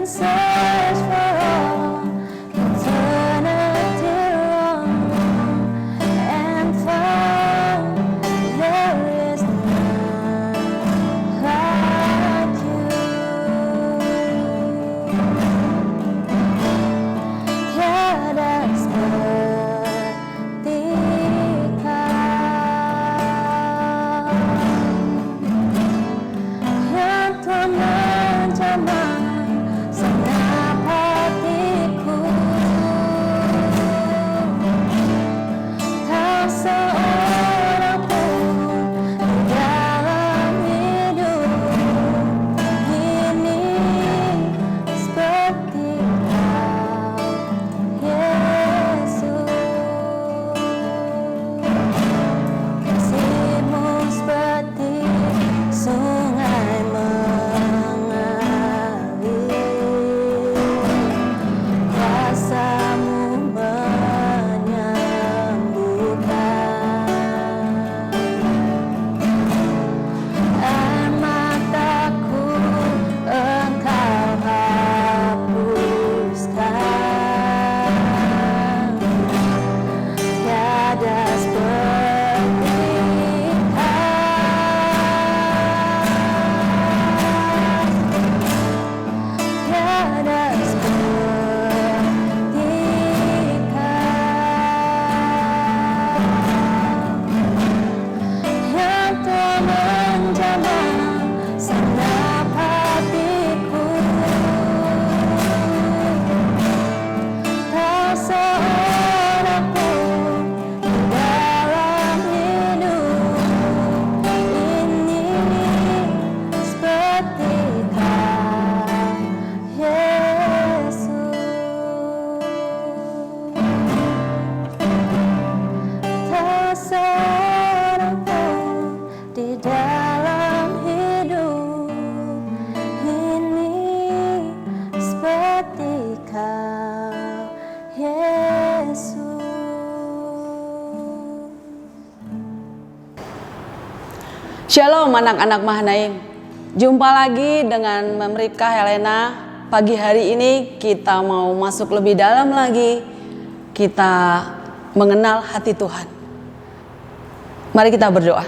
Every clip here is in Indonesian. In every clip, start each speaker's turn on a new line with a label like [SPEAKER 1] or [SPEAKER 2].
[SPEAKER 1] search for all eternity long and found there is none like you. Tiada seperti Kau yang telah menjamah segenap hatiku. Tak seorang pun di dalam hidup ini seperti Kau, Yesus. Kasih-Mu seperti sungai mengalir, kuasa-Mu menyembuhkan. Air mataku Engkau hapuskan. Tiada seperti Tiada seperti Kau yang telah menjamah segenap hatiku. Tak seorang pun di dalam hidup ini seperti Kau, Yesus. Tak seorang pun di dalam hidup ini seperti Kau, Yesus.
[SPEAKER 2] Shalom anak-anak Mahanaim. Jumpa lagi dengan Memrika Helena. Pagi hari ini kita mau masuk lebih dalam lagi. Kita mengenal hati Tuhan. Mari kita berdoa.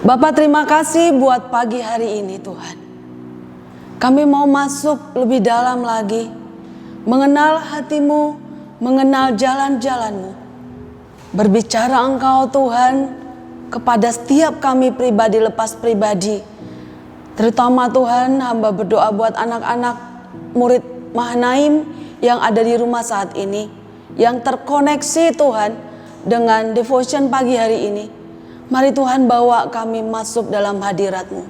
[SPEAKER 2] Bapa, terima kasih buat pagi hari ini Tuhan. Kami mau masuk lebih dalam lagi. Mengenal hati-Mu, mengenal jalan-jalan-Mu. Berbicara Engkau Tuhan kepada setiap kami pribadi lepas pribadi. Terutama Tuhan, hamba berdoa buat anak-anak murid Mahanaim yang ada di rumah saat ini, yang terkoneksi Tuhan dengan devotion pagi hari ini. Mari Tuhan bawa kami masuk dalam hadirat-Mu.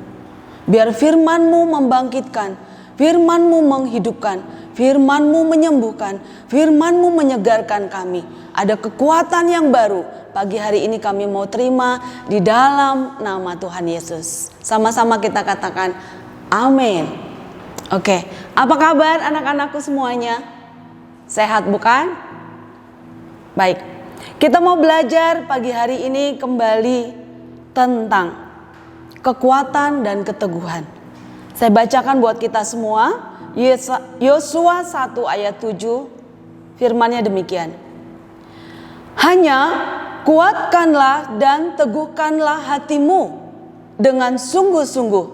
[SPEAKER 2] Biar firman-Mu membangkitkan, firman-Mu menghidupkan, firman-Mu menyembuhkan, firman-Mu menyegarkan kami. Ada kekuatan yang baru. Pagi hari ini kami mau terima di dalam nama Tuhan Yesus. Sama-sama kita katakan amin. Oke, apa kabar anak-anakku semuanya? Sehat bukan? Baik, kita mau belajar pagi hari ini kembali tentang kekuatan dan keteguhan. Saya bacakan buat kita semua. Yosua 1 ayat 7, firmannya demikian. Hanya kuatkanlah dan teguhkanlah hatimu dengan sungguh-sungguh.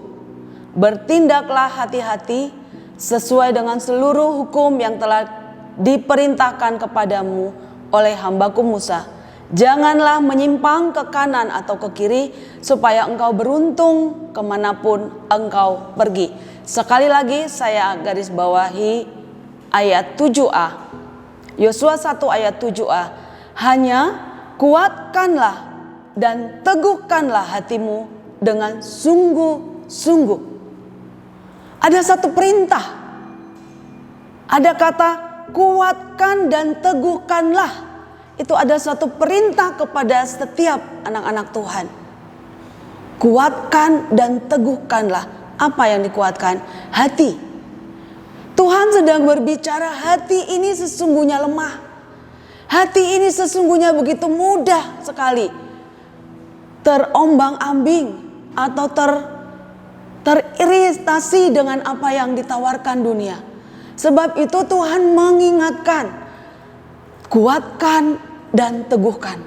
[SPEAKER 2] Bertindaklah hati-hati sesuai dengan seluruh hukum yang telah diperintahkan kepadamu oleh hambaku Musa. Janganlah menyimpang ke kanan atau ke kiri supaya engkau beruntung kemanapun engkau pergi. Sekali lagi saya garis bawahi ayat 7a. Yosua 1 ayat 7a. Hanya kuatkanlah dan teguhkanlah hatimu dengan sungguh-sungguh. Ada satu perintah. Ada kata kuatkan dan teguhkanlah. Itu ada satu perintah kepada setiap anak-anak Tuhan. Kuatkan dan teguhkanlah. Apa yang dikuatkan? Hati. Tuhan sedang berbicara, hati ini sesungguhnya lemah. Hati ini sesungguhnya begitu mudah sekali terombang-ambing atau teriritasi dengan apa yang ditawarkan dunia. Sebab itu Tuhan mengingatkan, kuatkan dan teguhkan.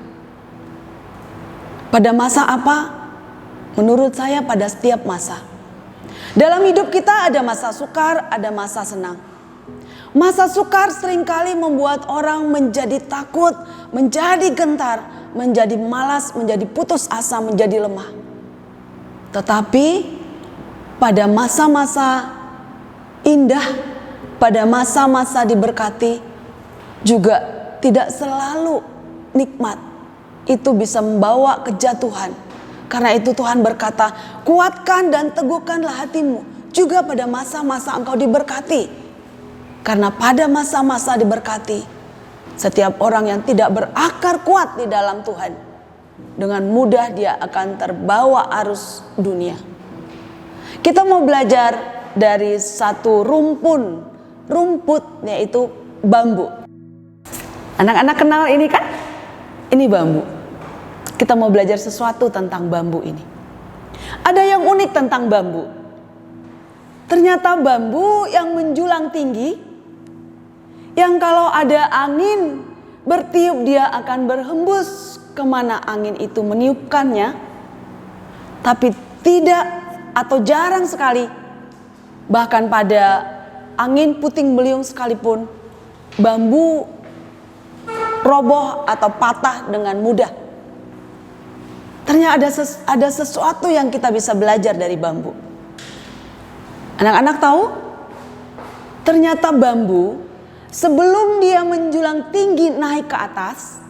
[SPEAKER 2] Pada masa apa? Menurut saya pada setiap masa. Dalam hidup kita ada masa sukar, ada masa senang. Masa sukar seringkali membuat orang menjadi takut, menjadi gentar, menjadi malas, menjadi putus asa, menjadi lemah. Tetapi pada masa-masa indah, pada masa-masa diberkati, juga tidak selalu nikmat. Itu bisa membawa kejatuhan. Karena itu Tuhan berkata, kuatkan dan teguhkanlah hatimu. Juga pada masa-masa engkau diberkati. Karena pada masa-masa diberkati, setiap orang yang tidak berakar kuat di dalam Tuhan, dengan mudah dia akan terbawa arus dunia. Kita mau belajar dari satu rumput yaitu bambu. Anak-anak kenal ini kan? Ini bambu. Kita mau belajar sesuatu tentang bambu ini. Ada yang unik tentang bambu. Ternyata bambu yang menjulang tinggi, yang kalau ada angin bertiup dia akan berhembus kemana angin itu meniupkannya. Tapi tidak atau jarang sekali, bahkan pada angin puting beliung sekalipun, bambu roboh atau patah dengan mudah. Ternyata ada sesuatu yang kita bisa belajar dari bambu. Anak-anak tahu? Ternyata bambu sebelum dia menjulang tinggi naik ke atas,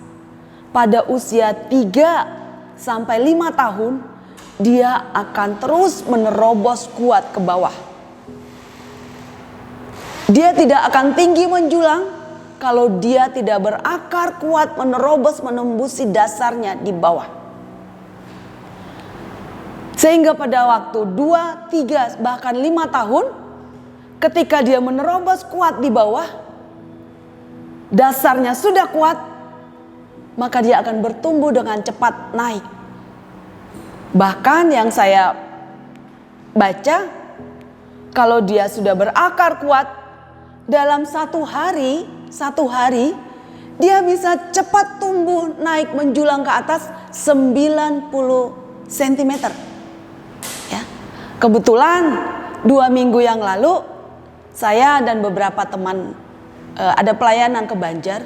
[SPEAKER 2] pada usia 3 sampai 5 tahun, dia akan terus menerobos kuat ke bawah. Dia tidak akan tinggi menjulang kalau dia tidak berakar kuat menerobos menembusi dasarnya di bawah. Sehingga pada waktu 2, 3, bahkan 5 tahun, ketika dia menerobos kuat di bawah, dasarnya sudah kuat, maka dia akan bertumbuh dengan cepat naik. Bahkan yang saya baca, kalau dia sudah berakar kuat, dalam satu hari dia bisa cepat tumbuh naik menjulang ke atas 90 cm. Ya. Kebetulan 2 minggu yang lalu saya dan beberapa teman ada pelayanan ke Banjar.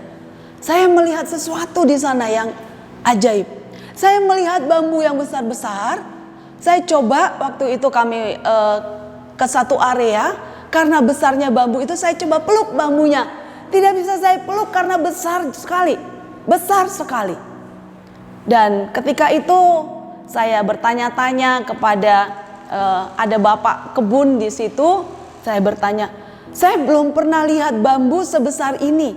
[SPEAKER 2] Saya melihat sesuatu di sana yang ajaib. Saya melihat bambu yang besar-besar. Saya coba waktu itu kami ke satu area, karena besarnya bambu itu saya coba peluk bambunya. Tidak bisa saya peluk karena besar sekali. Dan ketika itu saya bertanya-tanya kepada ada bapak kebun di situ. Saya bertanya, saya belum pernah lihat bambu sebesar ini.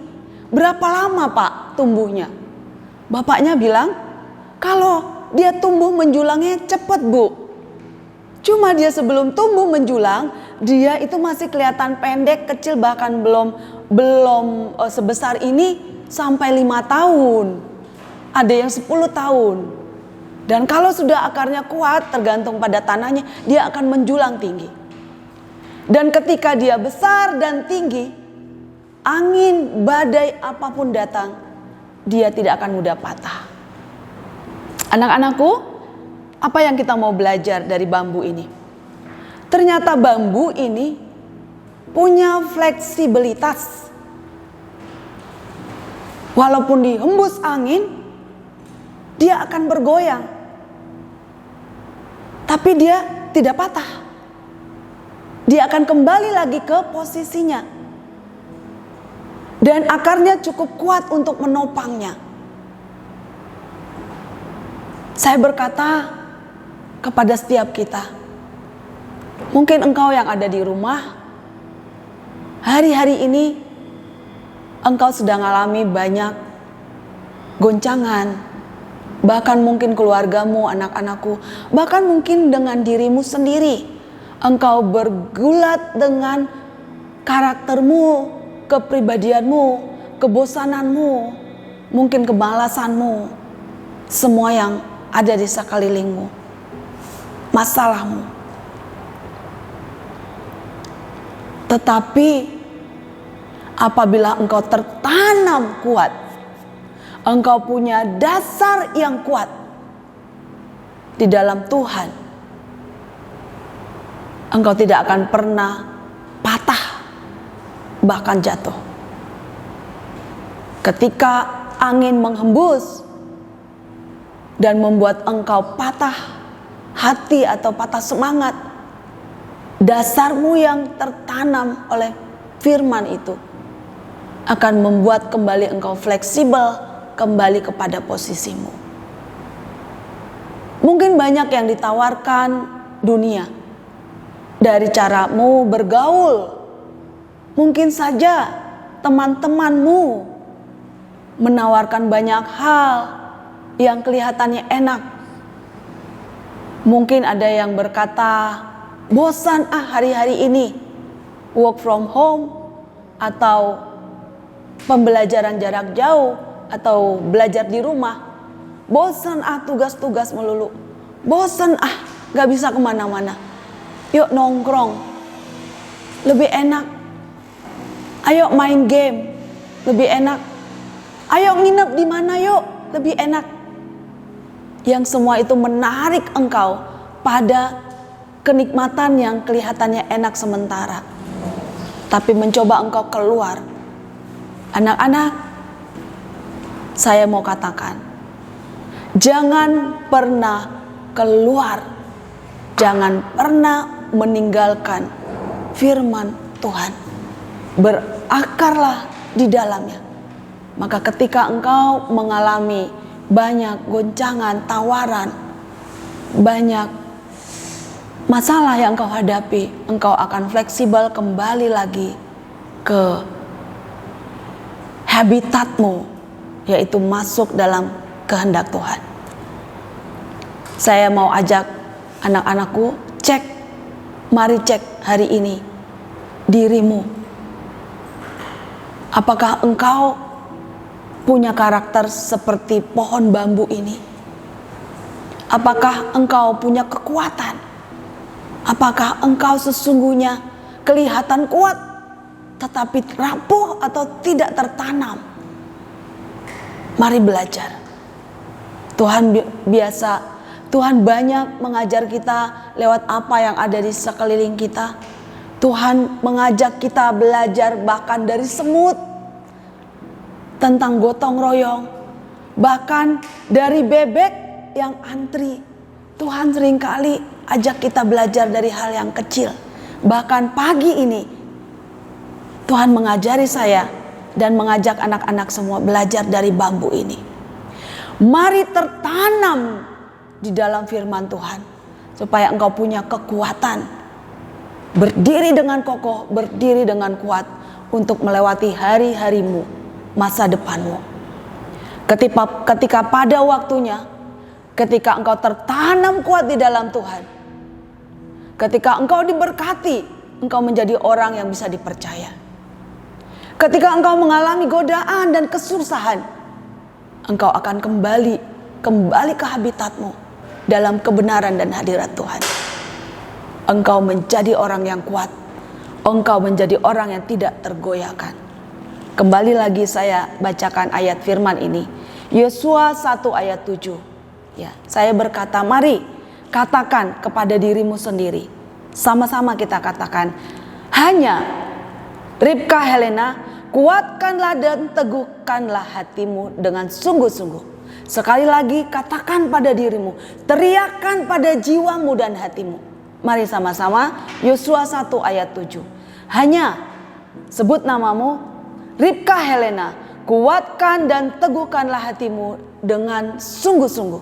[SPEAKER 2] Berapa lama Pak tumbuhnya? Bapaknya bilang, kalau dia tumbuh menjulangnya cepat Bu. Cuma dia sebelum tumbuh menjulang, dia itu masih kelihatan pendek, kecil, bahkan belum sebesar ini sampai 5 tahun. Ada yang 10 tahun. Dan kalau sudah akarnya kuat, tergantung pada tanahnya, dia akan menjulang tinggi. Dan ketika dia besar dan tinggi, angin, badai apapun datang, dia tidak akan mudah patah. Anak-anakku, apa yang kita mau belajar dari bambu ini? Ternyata bambu ini punya fleksibilitas. Walaupun dihembus angin, dia akan bergoyang. Tapi dia tidak patah. Dia akan kembali lagi ke posisinya. Dan akarnya cukup kuat untuk menopangnya. Saya berkata kepada setiap kita, mungkin engkau yang ada di rumah, hari-hari ini engkau sedang alami banyak goncangan, bahkan mungkin keluargamu, anak-anakku, bahkan mungkin dengan dirimu sendiri. Engkau bergulat dengan karaktermu, kepribadianmu, kebosananmu, mungkin kemalasanmu, semua yang ada di sekelilingmu, masalahmu. Tetapi apabila engkau tertanam kuat, engkau punya dasar yang kuat di dalam Tuhan, engkau tidak akan pernah patah, bahkan jatuh. Ketika angin menghembus dan membuat engkau patah hati atau patah semangat, dasarmu yang tertanam oleh firman itu akan membuat kembali engkau fleksibel, kembali kepada posisimu. Mungkin banyak yang ditawarkan dunia dari caramu bergaul. Mungkin saja teman-temanmu menawarkan banyak hal yang kelihatannya enak. Mungkin ada yang berkata, bosan hari-hari ini work from home, atau pembelajaran jarak jauh, atau belajar di rumah. Bosan tugas-tugas melulu. Bosan gak bisa kemana-mana. Yuk nongkrong, lebih enak. Ayo main game, lebih enak. Ayo nginep di mana yuk, lebih enak. Yang semua itu menarik engkau pada kenikmatan yang kelihatannya enak sementara. Tapi mencoba engkau keluar. Anak-anak, saya mau katakan, jangan pernah keluar. Jangan pernah meninggalkan firman Tuhan. Berakarlah di dalamnya. Maka ketika engkau mengalami banyak goncangan, tawaran, banyak masalah yang engkau hadapi, engkau akan fleksibel kembali lagi ke habitatmu, yaitu masuk dalam kehendak Tuhan. Saya mau ajak anak-anakku, mari cek hari ini dirimu. Apakah engkau punya karakter seperti pohon bambu ini? Apakah engkau punya kekuatan? Apakah engkau sesungguhnya kelihatan kuat tetapi rapuh atau tidak tertanam? Mari belajar. Tuhan banyak mengajar kita lewat apa yang ada di sekeliling kita. Tuhan mengajak kita belajar bahkan dari semut, tentang gotong royong, bahkan dari bebek yang antri. Tuhan seringkali ajak kita belajar dari hal yang kecil. Bahkan pagi ini Tuhan mengajari saya dan mengajak anak-anak semua belajar dari bambu ini. Mari tertanam di dalam firman Tuhan supaya engkau punya kekuatan, berdiri dengan kokoh, berdiri dengan kuat untuk melewati hari-harimu, masa depanmu. Ketika pada waktunya, ketika engkau tertanam kuat di dalam Tuhan, ketika engkau diberkati, engkau menjadi orang yang bisa dipercaya. Ketika engkau mengalami godaan dan kesusahan, engkau akan kembali ke habitatmu dalam kebenaran dan hadirat Tuhan. Engkau menjadi orang yang kuat. Engkau menjadi orang yang tidak tergoyahkan. Kembali lagi saya bacakan ayat firman ini. Yosua 1 ayat 7. Ya, saya berkata, mari katakan kepada dirimu sendiri. Sama-sama kita katakan. Hanya Ribka Helena, kuatkanlah dan teguhkanlah hatimu dengan sungguh-sungguh. Sekali lagi katakan pada dirimu, teriakkan pada jiwamu dan hatimu. Mari sama-sama Yosua 1 ayat 7. Hanya sebut namamu Ribka Helena, kuatkan dan teguhkanlah hatimu dengan sungguh-sungguh.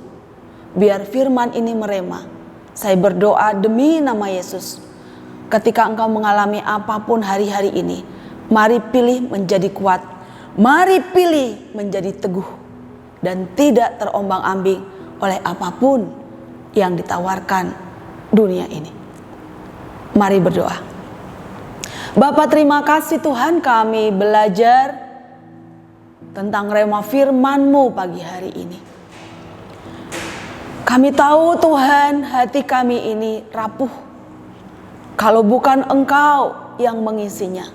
[SPEAKER 2] Biar firman ini merema. Saya berdoa demi nama Yesus. Ketika engkau mengalami apapun hari-hari ini, mari pilih menjadi kuat. Mari pilih menjadi teguh dan tidak terombang-ambing oleh apapun yang ditawarkan dunia ini. Mari berdoa. Bapa, terima kasih Tuhan, kami belajar tentang rema firman-Mu pagi hari ini. Kami tahu Tuhan, hati kami ini rapuh. kalau bukan Engkau yang mengisinya.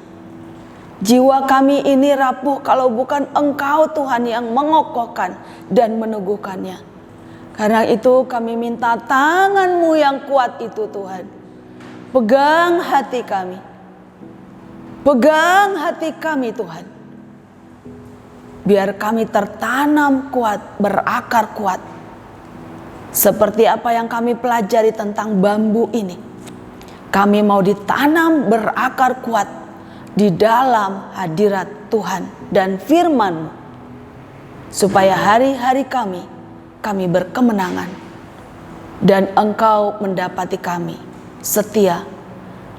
[SPEAKER 2] Jiwa kami ini rapuh kalau bukan Engkau Tuhan yang mengokohkan dan meneguhkannya. Karena itu kami minta tangan-Mu yang kuat itu Tuhan. Pegang hati kami. Pegang hati kami Tuhan. Biar kami tertanam kuat, berakar kuat. Seperti apa yang kami pelajari tentang bambu ini. Kami mau ditanam berakar kuat di dalam hadirat Tuhan dan firman-Mu. Supaya hari-hari kami berkemenangan. Dan Engkau mendapati kami setia.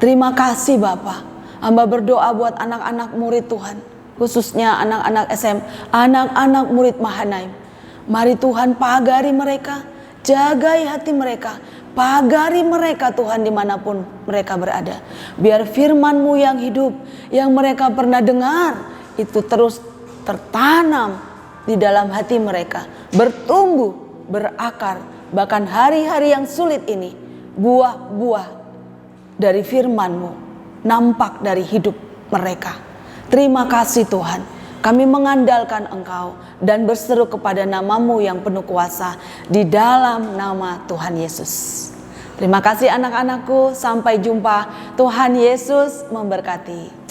[SPEAKER 2] Terima kasih Bapa. Hamba berdoa buat anak-anak murid Tuhan. Khususnya anak-anak SM, anak-anak murid Mahanaim. Mari Tuhan pagari mereka, jagai hati mereka, pagari mereka Tuhan dimanapun mereka berada. Biar firman-Mu yang hidup, yang mereka pernah dengar, itu terus tertanam di dalam hati mereka. Bertumbuh, berakar, bahkan hari-hari yang sulit ini, buah-buah dari firman-Mu nampak dari hidup mereka. Terima kasih Tuhan, kami mengandalkan Engkau dan berseru kepada nama-Mu yang penuh kuasa di dalam nama Tuhan Yesus. Terima kasih anak-anakku, sampai jumpa. Tuhan Yesus memberkati.